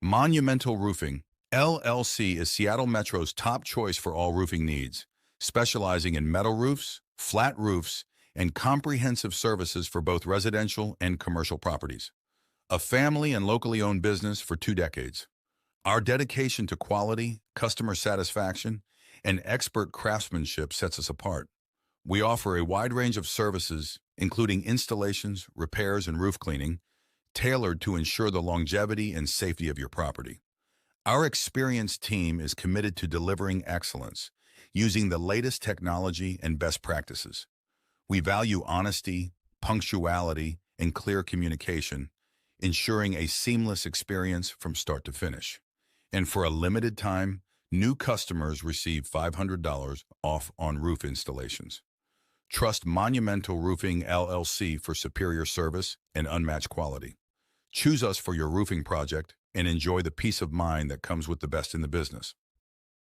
Monumental Roofing LLC is Seattle Metro's top choice for all roofing needs, specializing in metal roofs, flat roofs, and comprehensive services for both residential and commercial properties. A family and locally owned business for 2 decades. Our dedication to quality, customer satisfaction, and expert craftsmanship sets us apart. We offer a wide range of services, including installations, repairs, and roof cleaning, tailored to ensure the longevity and safety of your property. Our experienced team is committed to delivering excellence, using the latest technology and best practices. We value honesty, punctuality, and clear communication, ensuring a seamless experience from start to finish. And for a limited time, new customers receive $500 off on roof installations. Trust Monumental Roofing LLC for superior service and unmatched quality. Choose us for your roofing project and enjoy the peace of mind that comes with the best in the business.